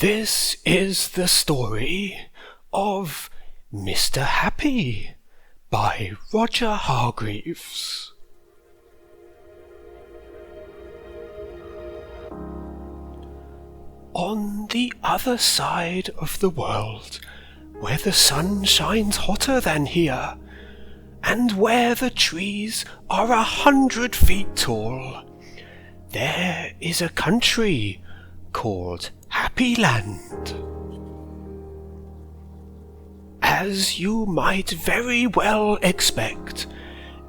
This is the story of Mr. Happy by Roger Hargreaves. On the other side of the world, where the sun shines hotter than here, and where the trees are 100 feet tall, there is a country called Happy Land. As you might very well expect,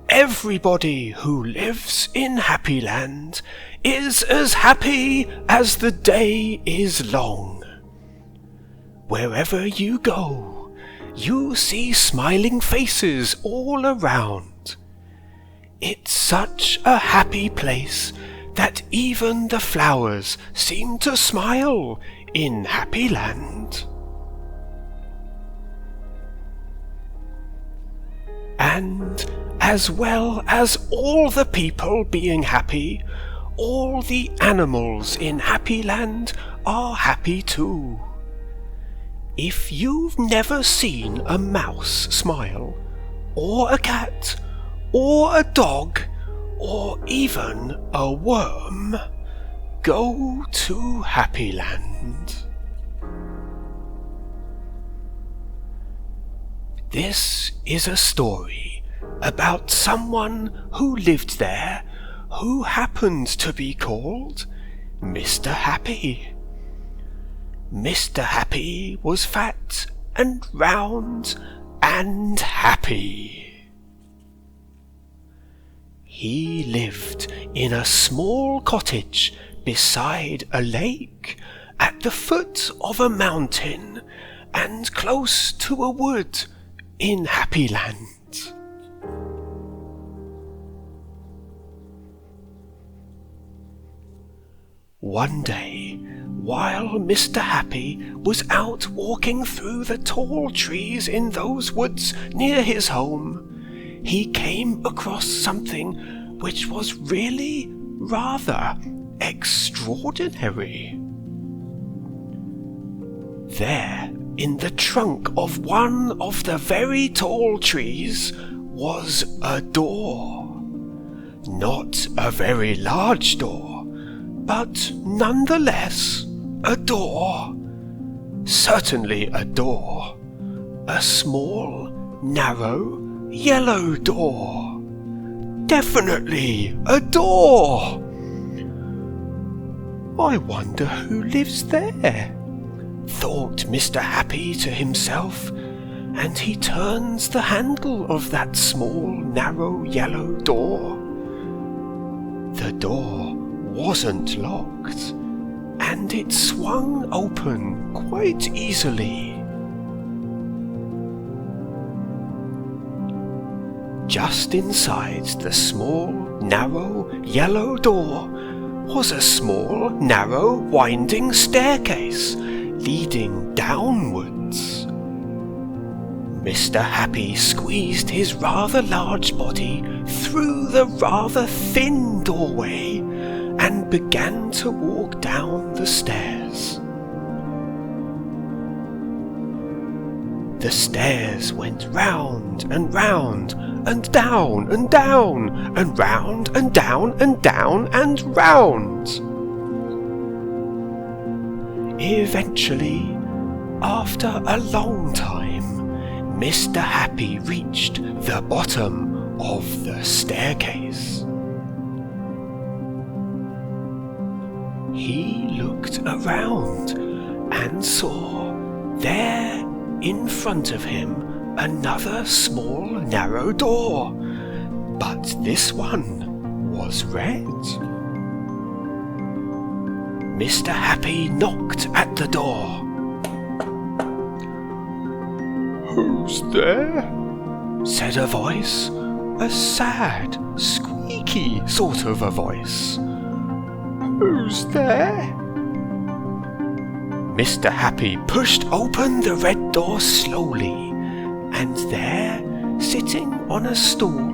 everybody who lives in Happy Land is as happy as the day is long. Wherever you go, you see smiling faces all around. It's such a happy place that even the flowers seem to smile in Happy Land. And as well as all the people being happy, all the animals in Happy Land are happy too. If you've never seen a mouse smile, or a cat, or a dog, or even a worm, go to Happy Land. This is a story about someone who lived there who happened to be called Mr. Happy. Mr. Happy was fat and round and happy. He lived in a small cottage beside a lake, at the foot of a mountain, and close to a wood in Happy Land. One day, while Mr. Happy was out walking through the tall trees in those woods near his home, he came across something which was really rather extraordinary. There, in the trunk of one of the very tall trees, was a door. Not a very large door, but nonetheless a door. Certainly a door. A small, narrow, yellow door. Definitely a door. I wonder who lives there, thought Mr. Happy to himself, and he turns the handle of that small, narrow, yellow door. The door wasn't locked, and it swung open quite easily. Just inside the small, narrow, yellow door was a small, narrow, winding staircase leading downwards. Mr. Happy squeezed his rather large body through the rather thin doorway and began to walk down the stairs. The stairs went round and round and down and down and round and down and down and round. Eventually, after a long time, Mr. Happy reached the bottom of the staircase. He looked around and saw there in front of him another small, narrow door, but this one was red. Mr. Happy knocked at the door. "Who's there?" said a voice, a sad, squeaky sort of a voice. "Who's there?" Mr. Happy pushed open the red door slowly, and there, sitting on a stool,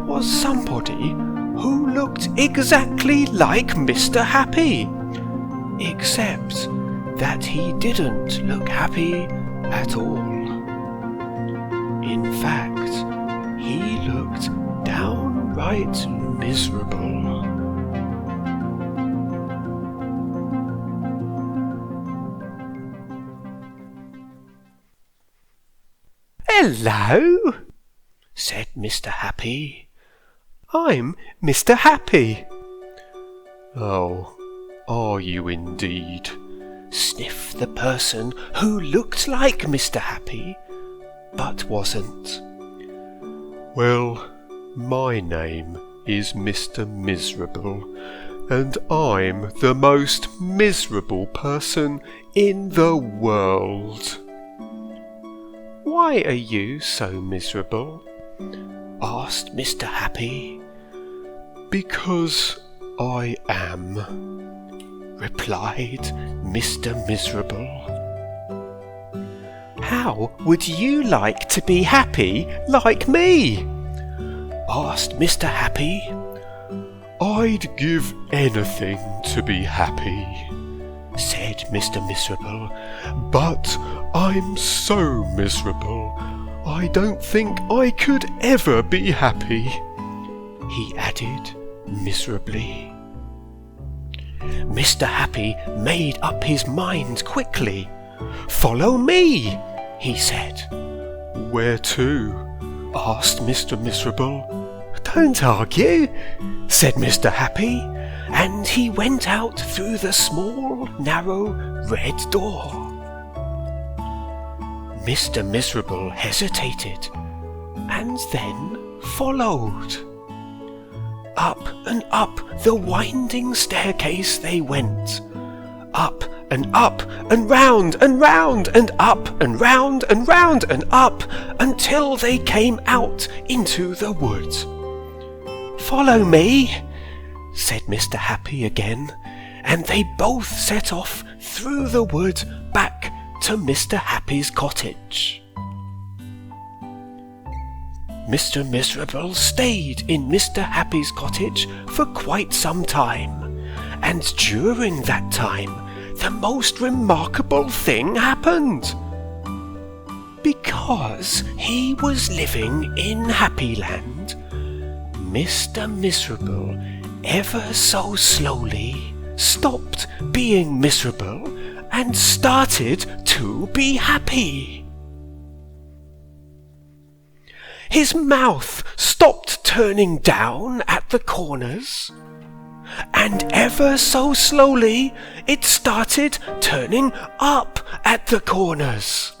was somebody who looked exactly like Mr. Happy, except that he didn't look happy at all. In fact, he looked downright miserable. "Hello," said Mr. Happy. "I'm Mr. Happy." "Oh, are you indeed?" sniffed the person who looked like Mr. Happy, but wasn't. "Well, my name is Mr. Miserable, and I'm the most miserable person in the world." "Why are you so miserable?" asked Mr. Happy. "Because I am," replied Mr. Miserable. "How would you like to be happy like me?" asked Mr. Happy. "I'd give anything to be happy," said Mr. Miserable, "but I'm so miserable, I don't think I could ever be happy," he added miserably. Mr. Happy made up his mind quickly. "Follow me," he said. "Where to?" asked Mr. Miserable. "Don't argue," said Mr. Happy, and he went out through the small, narrow, red door. Mr. Miserable hesitated, and then followed. Up and up the winding staircase they went, up and round and round, and up and round and round and up, until they came out into the wood. "Follow me," said Mr. Happy again, and they both set off through the wood back to Mr. Happy's cottage. Mr. Miserable stayed in Mr. Happy's cottage for quite some time, and during that time the most remarkable thing happened. Because he was living in Happyland, Mr. Miserable ever so slowly stopped being miserable and started to be happy. His mouth stopped turning down at the corners, and ever so slowly it started turning up at the corners.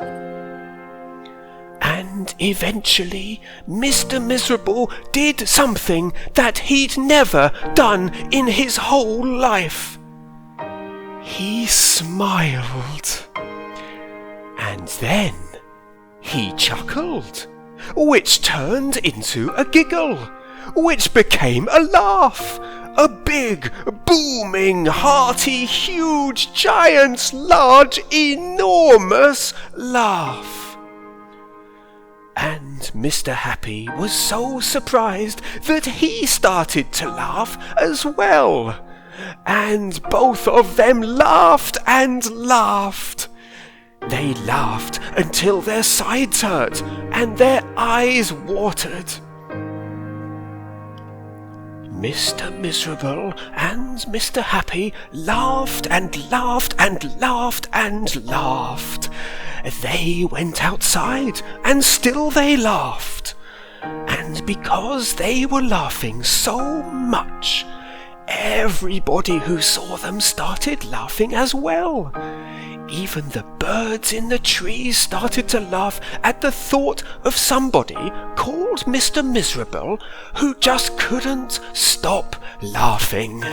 And eventually Mr. Miserable did something that he'd never done in his whole life. He smiled. And then he chuckled, which turned into a giggle, which became a laugh, a big, booming, hearty, huge, giant, large, enormous laugh. And Mr. Happy was so surprised that he started to laugh as well, and both of them laughed and laughed. They laughed until their sides hurt and their eyes watered. Mr. Miserable and Mr. Happy laughed and laughed and laughed and laughed. They went outside and still they laughed. And because they were laughing so much, everybody who saw them started laughing as well. Even the birds in the trees started to laugh at the thought of somebody called Mr. Miserable who just couldn't stop laughing.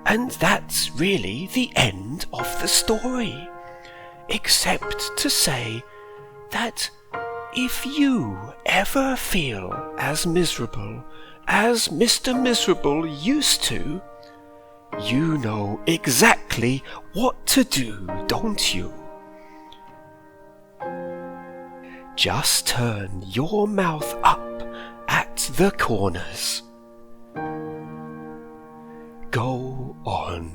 And that's really the end of the story, except to say that if you ever feel as miserable as Mr. Miserable used to, you know exactly what to do, don't you? Just turn your mouth up at the corners. Go on.